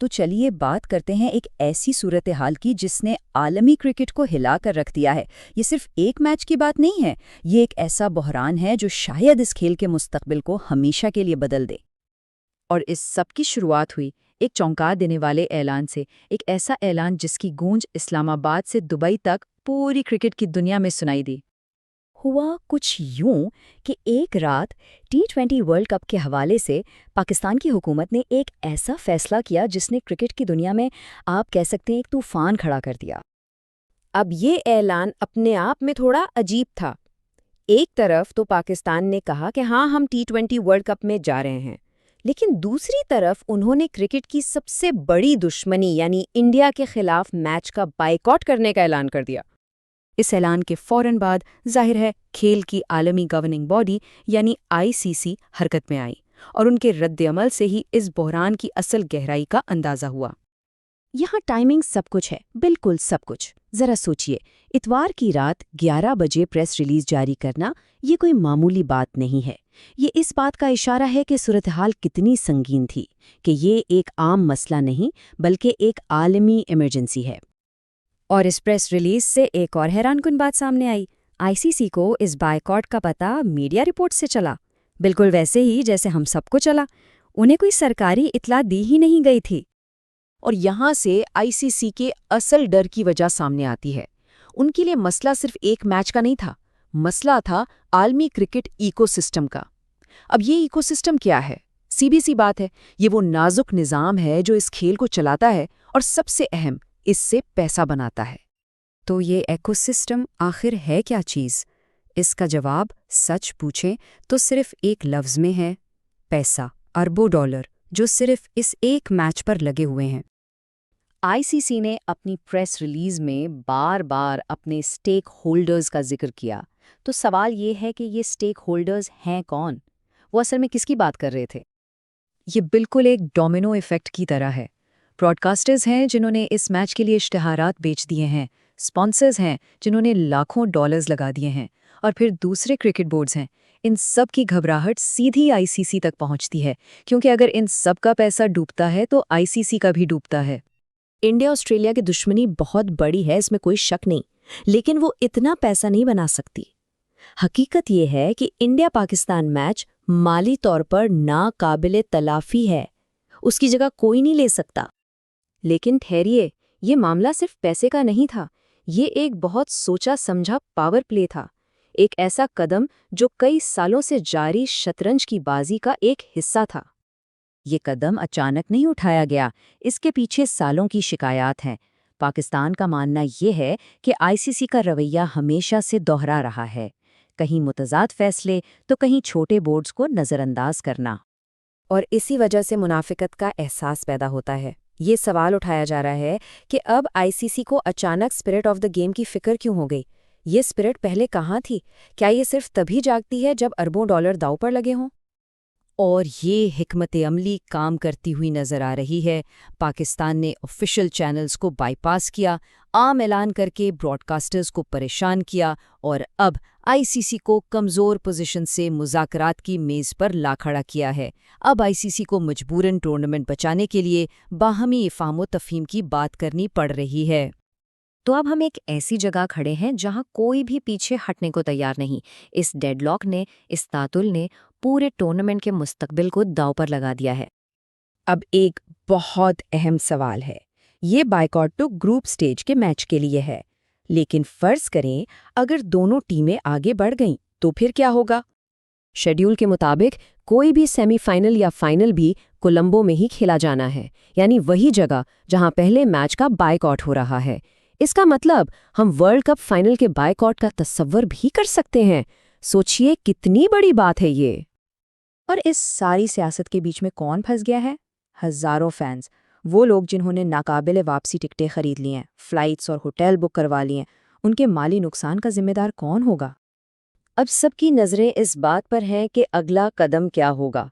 तो चलिए बात करते हैं एक ऐसी सूरत हाल की जिसने आलमी क्रिकेट को हिलाकर रख दिया है। ये सिर्फ एक मैच की बात नहीं है, ये एक ऐसा बहरान है जो शायद इस खेल के मुस्तकबिल को हमेशा के लिए बदल दे। और इस सब की शुरुआत हुई एक चौंका देने वाले ऐलान से। एक ऐसा ऐलान जिसकी गूंज इस्लामाबाद से दुबई तक पूरी क्रिकेट की दुनिया में सुनाई दी। हुआ कुछ यूं कि एक रात T20 वर्ल्ड कप के हवाले से पाकिस्तान की हुकूमत ने एक ऐसा फैसला किया जिसने क्रिकेट की दुनिया में, आप कह सकते हैं, एक तूफान खड़ा कर दिया। अब ये ऐलान अपने आप में थोड़ा अजीब था। एक तरफ तो पाकिस्तान ने कहा कि हाँ, हम T20 वर्ल्ड कप में जा रहे हैं, लेकिन दूसरी तरफ उन्होंने क्रिकेट की सबसे बड़ी दुश्मनी यानी इंडिया के खिलाफ मैच का बाइकॉट करने का ऐलान कर दिया। इस ऐलान के फौरन बाद जाहिर है खेल की आलमी गवर्निंग बॉडी यानी ICC हरकत में आई और उनके रद्द-ए-अमल से ही इस बहरान की असल गहराई का अंदाजा हुआ। यहाँ टाइमिंग सब कुछ है, बिल्कुल सब कुछ। जरा सोचिए, इतवार की रात 11 बजे प्रेस रिलीज जारी करना ये कोई मामूली बात नहीं है। ये इस बात का इशारा है कि सूरत-हाल कितनी संगीन थी, कि ये एक आम मसला नहीं बल्कि एक आलमी इमरजेंसी है। और इस प्रेस रिलीज से एक और हैरानकुन बात सामने आई। ICC को इस बायकॉट का पता मीडिया रिपोर्ट से चला, बिल्कुल वैसे ही जैसे हम सबको चला। उन्हें कोई सरकारी इत्तला दी ही नहीं गई थी। और यहाँ से ICC के असल डर की वजह सामने आती है। उनके लिए मसला सिर्फ एक मैच का नहीं था, मसला था आलमी क्रिकेट इकोसिस्टम का। अब ये इकोसिस्टम क्या है? सीधी सी बात है, ये वो नाजुक निज़ाम है जो इस खेल को चलाता है और सबसे अहम, इससे पैसा बनाता है। तो ये इकोसिस्टम आखिर है क्या चीज़? इसका जवाब सच पूछें तो सिर्फ एक लफ्ज़ में है, पैसा। अरबों डॉलर जो सिर्फ इस एक मैच पर लगे हुए हैं। ICC ने अपनी प्रेस रिलीज में बार बार अपने स्टेक होल्डर्स का जिक्र किया। तो सवाल ये है कि ये स्टेक होल्डर्स हैं कौन? वो असल में किसकी बात कर रहे थे? ये बिल्कुल एक डोमिनो इफेक्ट की तरह है। ब्रॉडकास्टर्स हैं जिन्होंने इस मैच के लिए इश्तिहारात बेच दिए हैं, स्पॉन्सर्स हैं जिन्होंने लाखों डॉलर्स लगा दिए हैं, और फिर दूसरे क्रिकेट बोर्ड्स हैं। इन सब की घबराहट सीधी ICC तक पहुंचती है, क्योंकि अगर इन सब का पैसा डूबता है तो ICC का भी डूबता है। इंडिया ऑस्ट्रेलिया की दुश्मनी बहुत बड़ी है, इसमें कोई शक नहीं, लेकिन वो इतना पैसा नहीं बना सकती। हकीकत ये है कि इंडिया पाकिस्तान मैच माली तौर पर नाकाबिले तलाफी है, उसकी जगह कोई नहीं ले सकता। लेकिन ठहरिए, ये मामला सिर्फ पैसे का नहीं था, ये एक बहुत सोचा समझा पावर प्ले था। एक ऐसा कदम जो कई सालों से जारी शतरंज की बाजी का एक हिस्सा था। ये कदम अचानक नहीं उठाया गया, इसके पीछे सालों की शिकायत हैं। पाकिस्तान का मानना ये है कि ICC का रवैया हमेशा से दोहरा रहा है, कहीं मुतज़ाद फैसले तो कहीं छोटे बोर्ड्स को नज़रअंदाज करना। और इसी वजह से मुनाफिकत का एहसास पैदा होता है। ये सवाल उठाया जा रहा है कि अब ICC को अचानक स्पिरिट ऑफ द गेम की फिक्र क्यों हो गई? ये स्पिरिट पहले कहाँ थी? क्या ये सिर्फ तभी जागती है जब अरबों डॉलर दांव पर लगे हों? और ये हिकमत अमली काम करती हुई नजर आ रही है। पाकिस्तान ने ऑफिशियल चैनल्स को बाईपास किया, आम ऐलान करके ब्रॉडकास्टर्स को परेशान किया, और अब ICC को कमज़ोर पोजीशन से मुज़ाकरात की मेज़ पर ला खड़ा किया है। अब ICC को मजबूरन टूर्नामेंट बचाने के लिए बाहमी इफ़ाम तफ़हीम की बात करनी पड़ रही है। तो अब हम एक ऐसी जगह खड़े हैं जहां कोई भी पीछे हटने को तैयार नहीं। इस डेडलॉक ने, इस तातुल ने पूरे टूर्नामेंट के मुस्तकबिल को दांव पर लगा दिया है। अब एक बहुत अहम सवाल है, ये बायकॉट तो ग्रुप स्टेज के मैच के लिए है, लेकिन फर्ज करें अगर दोनों टीमें आगे बढ़ गईं तो फिर क्या होगा? शेड्यूल के मुताबिक कोई भी सेमीफाइनल या फाइनल भी कोलंबो में ही खेला जाना है, यानी वही जगह जहां पहले मैच का बायकॉट हो रहा है। इसका मतलब हम वर्ल्ड कप फाइनल के बायकॉट का तस्वर भी कर सकते हैं। सोचिए कितनी बड़ी बात है ये। और इस सारी सियासत के बीच में कौन फंस गया है? हजारों फैंस, वो लोग जिन्होंने नाकाबिले वापसी टिकटें खरीद ली हैं, फ्लाइट्स और होटल बुक करवा लिए हैं। उनके माली नुकसान का जिम्मेदार कौन होगा? अब सबकी नज़रें इस बात पर हैं कि अगला कदम क्या होगा।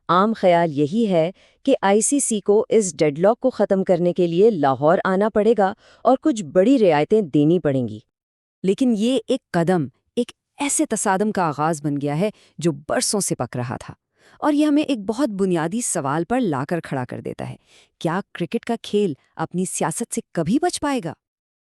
आम ख्याल यही है कि ICC को इस डेडलॉक को ख़त्म करने के लिए लाहौर आना पड़ेगा और कुछ बड़ी रियायतें देनी पड़ेंगी। लेकिन ये एक कदम, एक ऐसे तसादम का आगाज़ बन गया है जो बरसों से पक रहा था। और ये हमें एक बहुत बुनियादी सवाल पर लाकर खड़ा कर देता है। क्या क्रिकेट का खेल अपनी सियासत से कभी बच पाएगा?